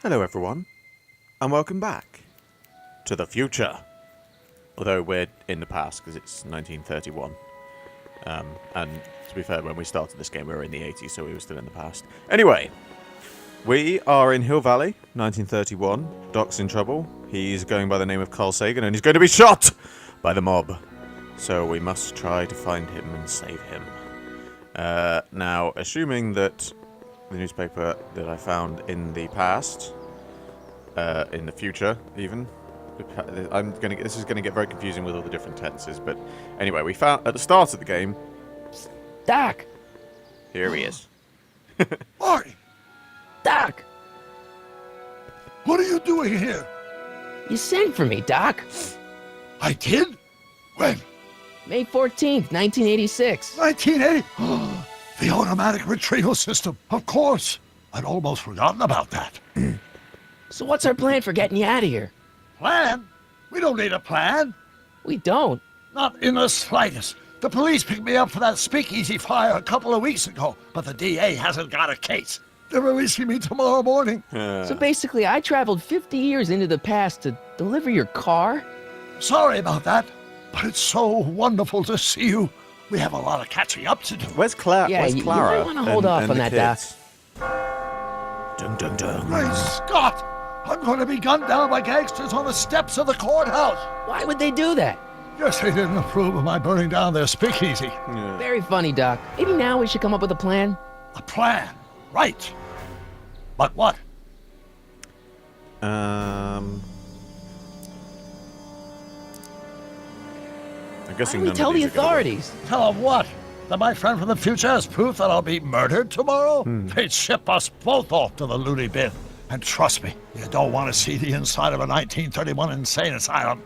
Hello everyone, and welcome back to the future. Although we're in the past, because it's 1931. And to be fair, when we started this game we were in the 80s, so we were still in the past. Anyway, we are in Hill Valley, 1931. Doc's in trouble. He's going by the name of Carl Sagan, and he's going to be shot by the mob. So we must try to find him and save him. Now, assuming that the newspaper that I found in the past, in the future even, this is gonna get very confusing with all the different tenses, but anyway, we found at the start of the game. Doc! Here he is. Marty! Doc! What are you doing here? You sent for me, Doc. I did? When? May 14th, 1986. 1980? The automatic retrieval system. Of course. I'd almost forgotten about that. So what's our plan for getting you out of here? Plan? We don't need a plan. We don't. Not in the slightest. The police picked me up for that speakeasy fire a couple of weeks ago, but the DA hasn't got a case. They're releasing me tomorrow morning. So basically, I traveled 50 years into the past to deliver your car? Sorry about that, but it's so wonderful to see you. We have a lot of catching up to do. Where's Clara? Yeah, Where's you Clara? might want to hold off on that, Doc. Dun dun dun. Great Scott! I'm going to be gunned down by gangsters on the steps of the courthouse. Why would they do that? Guess they didn't approve of my burning down their speakeasy. Yeah. Very funny, Doc. Maybe now we should come up with a plan? A plan, right? But what? I'm Why guessing don't we none tell of the these are gonna work. authorities? Tell them what? That my friend from the future has proof that I'll be murdered tomorrow? They'd ship us both off to the loony bin. And trust me, you don't want to see the inside of a 1931 insane asylum.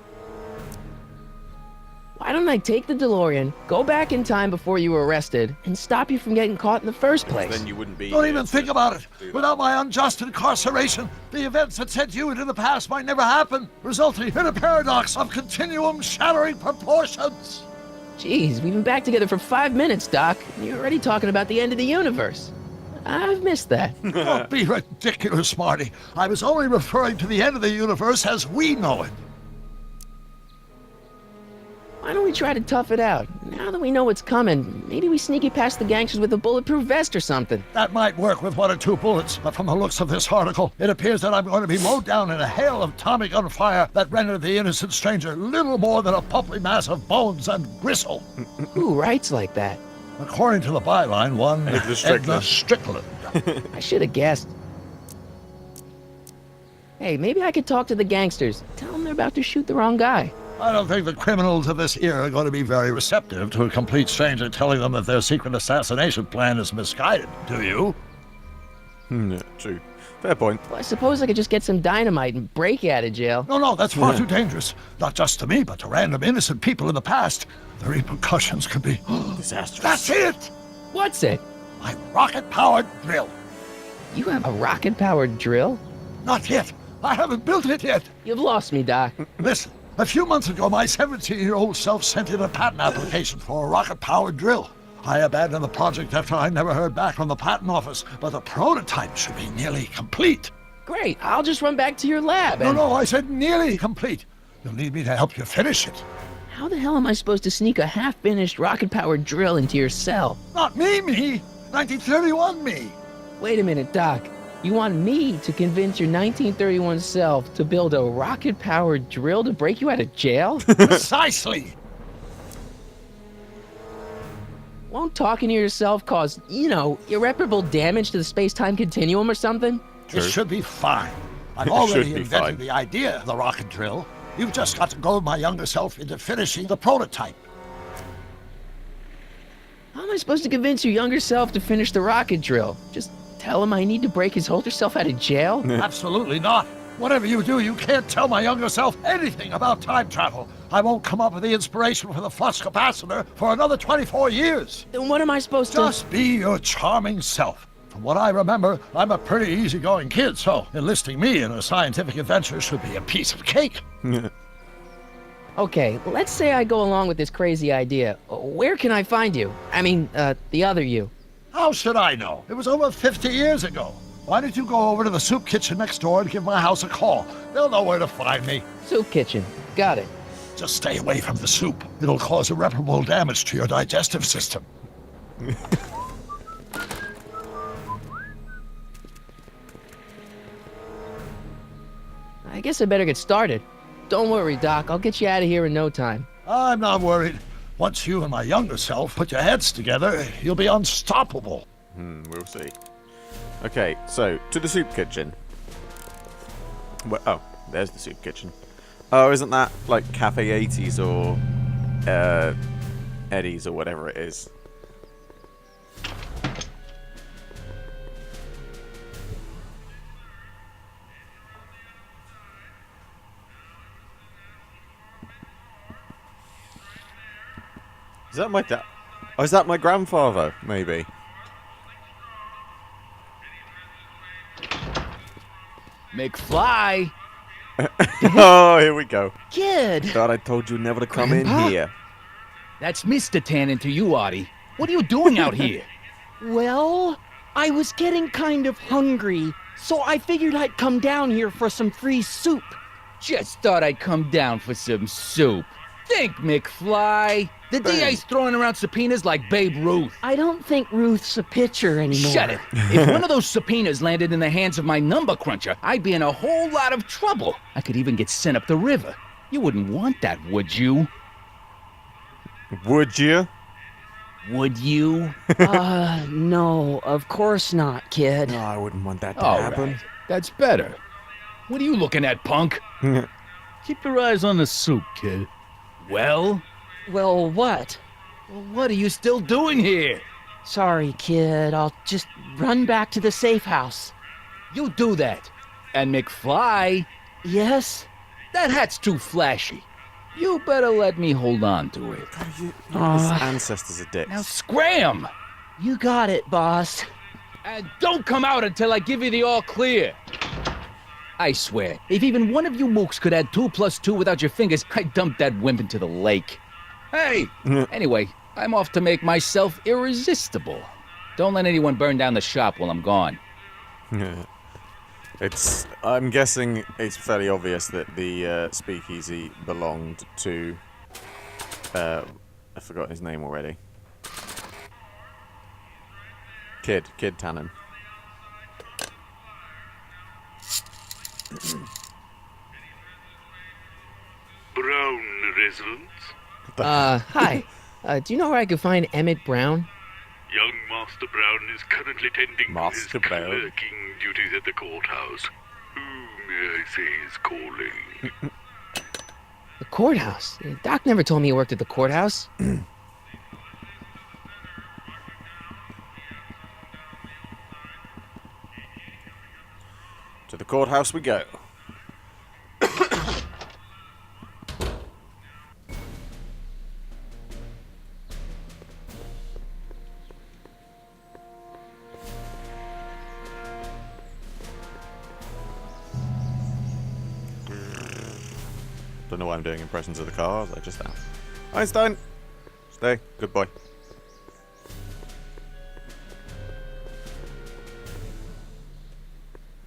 Why don't I take the DeLorean, go back in time before you were arrested, and stop you from getting caught in the first place? Then you wouldn't be. Don't even think about it. Without my unjust incarceration, the events that sent you into the past might never happen, resulting in a paradox of continuum shattering proportions. Jeez, we've been back together for 5 minutes, Doc, and you're already talking about the end of the universe. I've missed that. Don't be ridiculous, Marty. I was only referring to the end of the universe as we know it. Why don't we try to tough it out? Now that we know what's coming, maybe we sneak it past the gangsters with a bulletproof vest or something. That might work with 1 or 2 bullets, but from the looks of this article, it appears that I'm going to be mowed down in a hail of Tommy gun fire that rendered the innocent stranger little more than a pulpy mass of bones and gristle. Who writes like that? According to the byline, one Edna Strickland. Edna Strickland. I should have guessed. Hey, maybe I could talk to the gangsters. Tell them they're about to shoot the wrong guy. I don't think the criminals of this era are going to be very receptive to a complete stranger telling them that their secret assassination plan is misguided, do you? Yeah, true. Fair point. Well, I suppose I could just get some dynamite and break you out of jail. No, that's far too dangerous. Not just to me, but to random innocent people in the past. The repercussions could be Disastrous. That's it! What's it? My rocket-powered drill. You have a rocket-powered drill? Not yet. I haven't built it yet. You've lost me, Doc. Listen, a few months ago, my 17-year-old self sent in a patent application for a rocket-powered drill. I abandoned the project after I never heard back from the patent office, but the prototype should be nearly complete. Great, I'll just run back to your lab and... No, I said nearly complete. You'll need me to help you finish it. How the hell am I supposed to sneak a half-finished rocket-powered drill into your cell? Not me. 1931 me. Wait a minute, Doc. You want me to convince your 1931 self to build a rocket-powered drill to break you out of jail? Precisely. Won't talking to yourself cause, irreparable damage to the space-time continuum or something? It should be fine. I've It already should be invented fine. the idea of the rocket drill. You've just got to goad my younger self into finishing the prototype. How am I supposed to convince your younger self to finish the rocket drill? Just tell him I need to break his older self out of jail? Absolutely not. Whatever you do, you can't tell my younger self anything about time travel. I won't come up with the inspiration for the flux capacitor for another 24 years. Then what am I supposed to... Just be your charming self. From what I remember, I'm a pretty easygoing kid, so enlisting me in a scientific adventure should be a piece of cake. Okay, let's say I go along with this crazy idea. Where can I find you? I mean, the other you. How should I know? It was over 50 years ago. Why don't you go over to the soup kitchen next door and give my house a call? They'll know where to find me. Soup kitchen. Got it. Just stay away from the soup. It'll cause irreparable damage to your digestive system. I guess I better get started. Don't worry, Doc. I'll get you out of here in no time. I'm not worried. Once you and my younger self put your heads together, you'll be unstoppable. We'll see. Okay, so, to the soup kitchen. Oh, there's the soup kitchen. Oh, isn't that like Cafe 80s or Eddie's or whatever it is? Is that my dad? Oh, is that my grandfather? Maybe. McFly! Oh, here we go. Kid! Thought I told you never to come in here. That's Mr. Tannen to you, Artie. What are you doing out here? Well, I was getting kind of hungry, so I figured I'd come down here for some free soup. Just thought I'd come down for some soup. Think, McFly. The DA's throwing around subpoenas like Babe Ruth. I don't think Ruth's a pitcher anymore. Shut it. If one of those subpoenas landed in the hands of my number cruncher, I'd be in a whole lot of trouble. I could even get sent up the river. You wouldn't want that, would you? Would you? Would you? No, of course not, kid. No, I wouldn't want that to All happen. right. That's better. What are you looking at, punk? Keep your eyes on the soup, kid. Well? Well, what? Well, what are you still doing here? Sorry, kid. I'll just run back to the safe house. You do that. And McFly, Yes? that hat's too flashy. You better let me hold on to it. His ancestors are dicks. Now scram! You got it, boss. And don't come out until I give you the all clear. I swear, if even one of you mooks could add 2 + 2 without your fingers, I'd dump that wimp into the lake. Hey! Anyway, I'm off to make myself irresistible. Don't let anyone burn down the shop while I'm gone. I'm guessing it's fairly obvious that the speakeasy belonged to... I forgot his name already. Kid Tannen. Brown residents? Hi. Do you know where I could find Emmett Brown? Young Master Brown is currently tending Master to his Brown? clerking duties at the courthouse. Who, may I say, is calling? The courthouse? Doc never told me he worked at the courthouse. To the courthouse we go. Don't know why I'm doing impressions of the cars, I just am. Einstein! Stay. Good boy.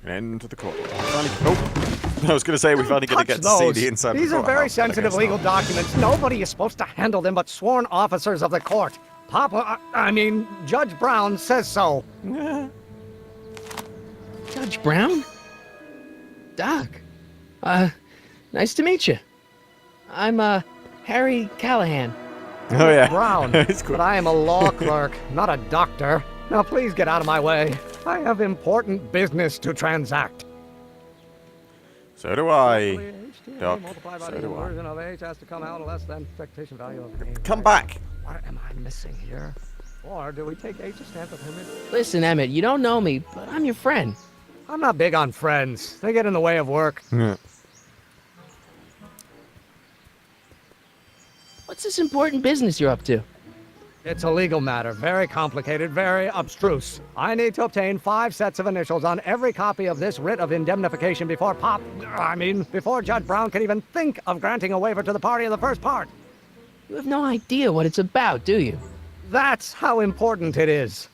Into the court. Oh, I was going to say we finally going to get to see the inside These of the are very courthouse, but I sensitive guess legal not. documents. Nobody is supposed to handle them but sworn officers of the court. Judge Brown says so. Judge Brown? Doc. Nice to meet you. I'm, Harry Callahan. Oh, yeah. Brown, It's cool. but I am a law clerk, not a doctor. Now please get out of my way. I have important business to transact. So do I. Doc, so do I. Version of H has to come out less than expectation value of A. Come back! What am I missing here? Or do we take H's stamp of image? Listen, Emmett, you don't know me, but I'm your friend. I'm not big on friends. They get in the way of work. What's this important business you're up to? It's a legal matter, very complicated, very abstruse. I need to obtain 5 sets of initials on every copy of this writ of indemnification before before Judge Brown can even think of granting a waiver to the party in the first part. You have no idea what it's about, do you? That's how important it is.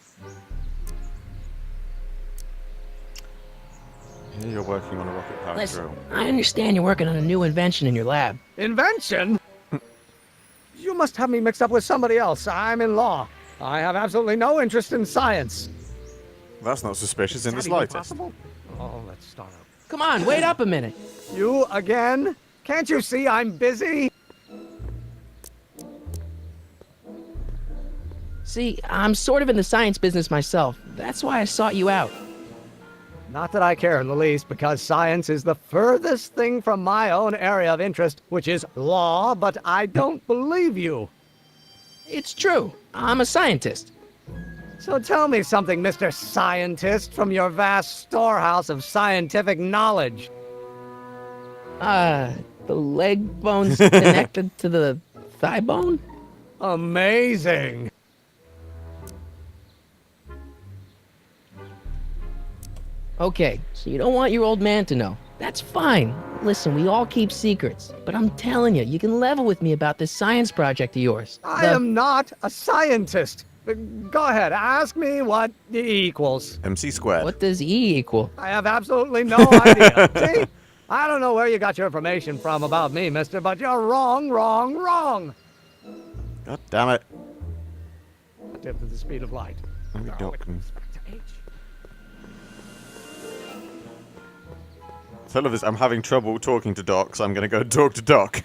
Here you're working on a rocket-powered Listen, drill. I understand you're working on a new invention in your lab. Invention? You must have me mixed up with somebody else. I'm in law. I have absolutely no interest in science. That's not suspicious in the Is that even slightest. possible? Oh, let's start over. Come on, wait up a minute. You again? Can't you see I'm busy? See, I'm sort of in the science business myself. That's why I sought you out. Not that I care in the least, because science is the furthest thing from my own area of interest, which is law, but I don't believe you. It's true. I'm a scientist. So tell me something, Mr. Scientist, from your vast storehouse of scientific knowledge. The leg bone's connected to the thigh bone? Amazing. Okay, so you don't want your old man to know. That's fine. Listen, we all keep secrets. But I'm telling you, you can level with me about this science project of yours. I am not a scientist. Go ahead, ask me what E equals. MC squared. What does E equal? I have absolutely no idea. See? I don't know where you got your information from about me, mister, but you're wrong. God damn it. Tip to the speed of light. Let me duck and- Tell her this, I'm having trouble talking to Doc, so I'm gonna go talk to Doc.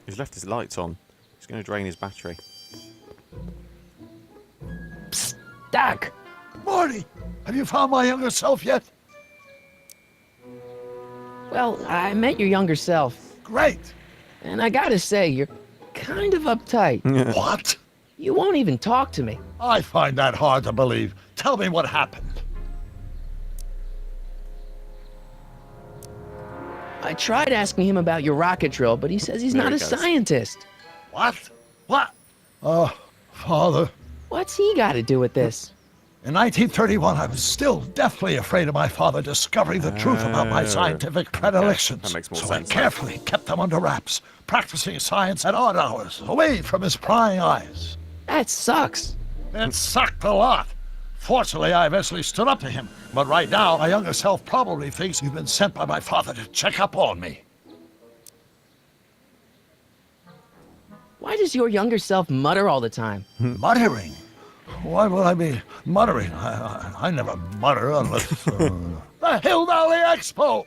He's left his lights on. He's gonna drain his battery. Psst, Doc! Morty, have you found my younger self yet? Well, I met your younger self. Great. And I gotta say, you're kind of uptight. What? You won't even talk to me. I find that hard to believe. Tell me what happened. I tried asking him about your rocket drill, but he says he's There not he a goes. scientist. What? What? Father. What's he got to do with this? In 1931, I was still deathly afraid of my father discovering the truth about my scientific predilections. that makes more so sense I now. carefully kept them under wraps, practicing science at odd hours, away from his prying eyes. That sucks. It sucked a lot. Fortunately, I eventually stood up to him. But right now, my younger self probably thinks you've been sent by my father to check up on me. Why does your younger self mutter all the time? Muttering? Why would I be muttering? I never mutter unless... the Hill Valley Expo!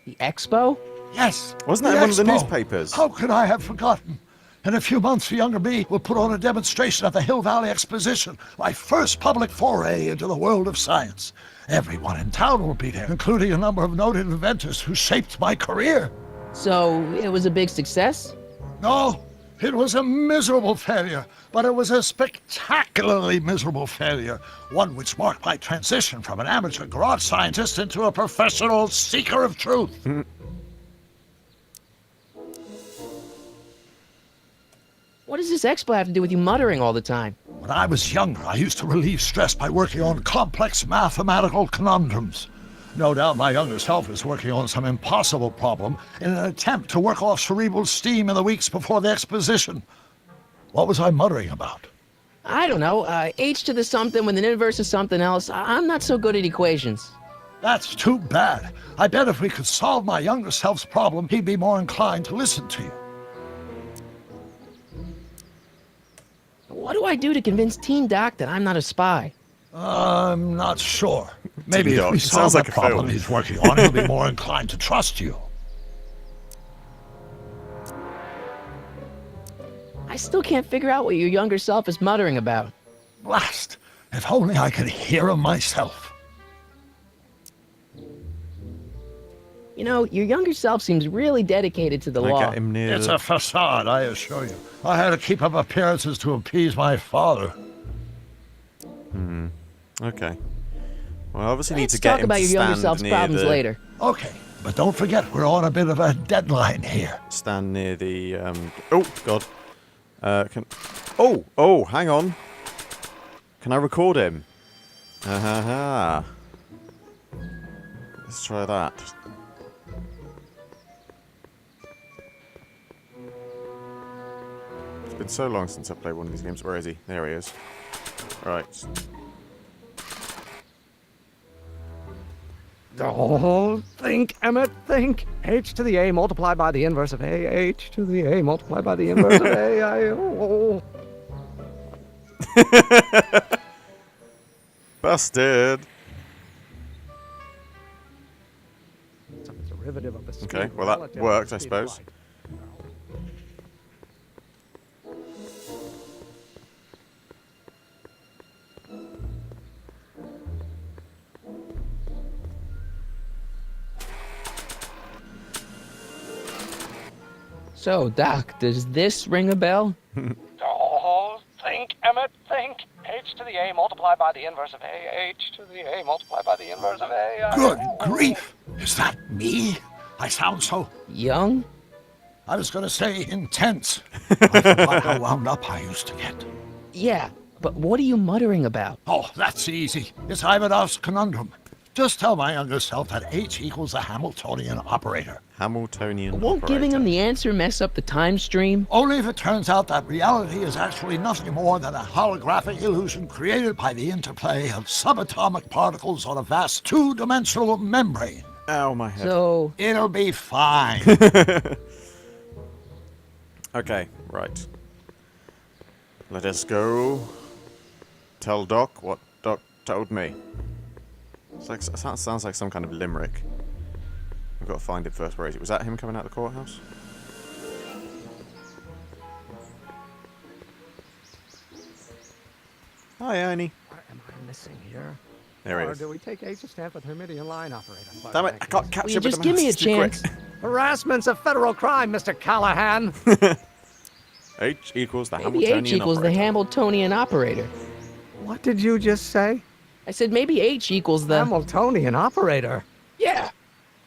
The expo? Yes. Wasn't that the in one of the Expo. newspapers? How could I have forgotten? In a few months, the younger me will put on a demonstration at the Hill Valley Exposition, my first public foray into the world of science. Everyone in town will be there, including a number of noted inventors who shaped my career. So, it was a big success? No, it was a miserable failure, but it was a spectacularly miserable failure, one which marked my transition from an amateur garage scientist into a professional seeker of truth. What does this expo have to do with you muttering all the time? When I was younger, I used to relieve stress by working on complex mathematical conundrums. No doubt my younger self is working on some impossible problem in an attempt to work off cerebral steam in the weeks before the exposition. What was I muttering about? I don't know, h to the something with an inverse of something else. I'm not so good at equations. That's too bad. I bet if we could solve my younger self's problem, he'd be more inclined to listen to you. What do I do to convince Teen Doc that I'm not a spy? I'm not sure. Maybe if Doc. we It solve sounds like the a problem film. he's working on, he'll be more inclined to trust you. I still can't figure out what your younger self is muttering about. Blast! If only I could hear him myself. You know, your younger self seems really dedicated to the Can I law. get him near It's the... a facade, I assure you. I had to keep up appearances to appease my father. Okay. Well, I obviously need Let's to get talk him about to your younger stand self's near problems the... later. Okay, but don't forget, we're on a bit of a deadline here. Stand near the, Oh, God. Oh, hang on. Can I record him? Ha. Let's try that. It's been so long since I played one of these games. Where is he? There he is. Right. Oh, think, Emmett, think. H to the A multiplied by the inverse of A. H to the A multiplied by the inverse of A. Busted. Some derivative of the speed Okay, well that relative to worked, the I speed of suppose. light. So, Doc, does this ring a bell? Oh, think, Emmett, think. H to the A multiplied by the inverse of A. H to the A multiplied by the inverse of A. Good grief! Is that me? I sound so... Young? I was gonna say intense. I forgot how wound up I used to get. Yeah, but what are you muttering about? Oh, that's easy. It's Ivanov's conundrum. Just tell my younger self that H equals the Hamiltonian operator. Hamiltonian Won't giving operator. him the answer mess up the time stream? Only if it turns out that reality is actually nothing more than a holographic illusion created by the interplay of subatomic particles on a vast two-dimensional membrane. Ow, my head. So, It'll be fine. Okay, right. Let us go tell Doc what Doc told me. It's like, sounds like some kind of limerick. I've got to find it first. Where is it? Was that him coming out of the courthouse? Hi, Ernie. What am I missing here? There he Or is. do we take H to stand for the Hermitian line operator? Damn it, I can't catch will it you with just the give me a mouse, it's too quick. chance? Harassment's a federal crime, Mr. Callahan. H equals the Maybe Hamiltonian H equals the operator. Hamiltonian operator. What did you just say? I said maybe H equals the... Hamiltonian operator. Yeah!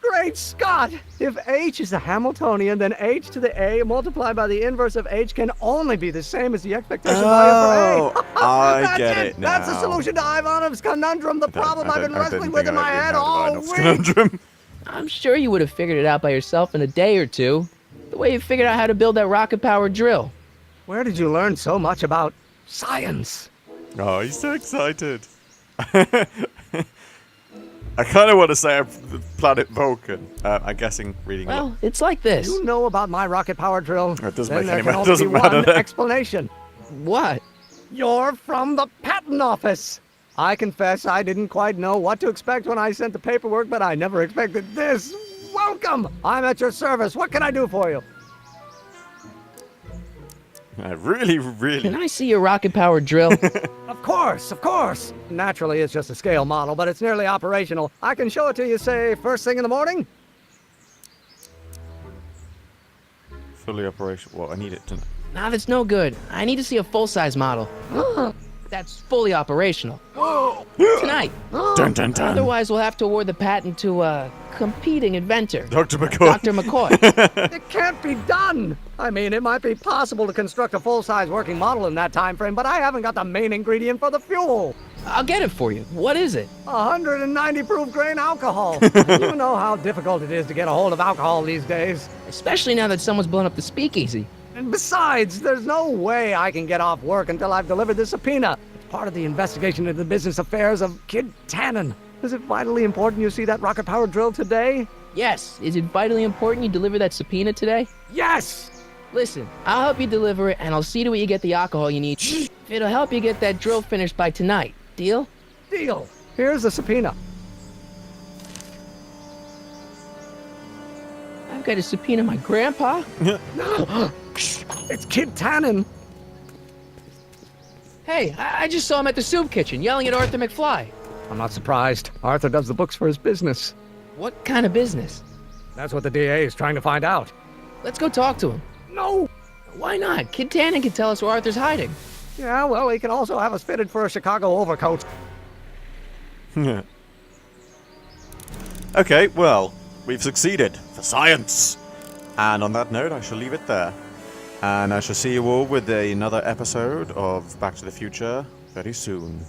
Great Scott! If H is the Hamiltonian, then H to the A multiplied by the inverse of H can only be the same as the expectation value for A. Oh, I That's get it now. That's the solution to Ivanov's conundrum, the problem I've been wrestling with in my head all week. Conundrum. I'm sure you would have figured it out by yourself in a day or two. The way you figured out how to build that rocket-powered drill. Where did you learn so much about science? Oh, he's so excited. I kind of want to say planet Vulcan. I'm guessing reading. Well, it's like this. You know about my rocket power drill? It doesn't Then make there any can ma- only be doesn't matter one then. explanation. What? You're from the patent office. I confess I didn't quite know what to expect when I sent the paperwork, but I never expected this. Welcome! I'm at your service. What can I do for you? I really. Can I see your rocket-powered drill? Of course. Naturally, it's just a scale model, but it's nearly operational. I can show it to you, say, first thing in the morning? Fully operational. Well, I need it to. Nah, that's no good. I need to see a full-size model. That's fully operational. Tonight. Dun dun dun. Otherwise, we'll have to award the patent to a competing inventor. Dr. McCoy. Dr. McCoy. It can't be done! I mean, it might be possible to construct a full-size working model in that time frame, but I haven't got the main ingredient for the fuel. I'll get it for you. What is it? 190 proof grain alcohol. You know how difficult it is to get a hold of alcohol these days. Especially now that someone's blown up the speakeasy. And besides, there's no way I can get off work until I've delivered this subpoena. It's part of the investigation into the business affairs of Kid Tannen. Is it vitally important you see that rocket-powered drill today? Yes. Is it vitally important you deliver that subpoena today? Yes! Listen, I'll help you deliver it, and I'll see to it you get the alcohol you need. It'll help you get that drill finished by tonight. Deal? Deal. Here's the subpoena. I've got to subpoena my grandpa? It's Kid Tannen. Hey, I just saw him at the soup kitchen yelling at Arthur McFly. I'm not surprised. Arthur does the books for his business. What kind of business? That's what the DA is trying to find out. Let's go talk to him. No! Why not? Kid Tannen can tell us where Arthur's hiding. Yeah, well, he can also have us fitted for a Chicago overcoat. Okay, well, we've succeeded for science. And on that note, I shall leave it there. And I shall see you all with another episode of Back to the Future very soon.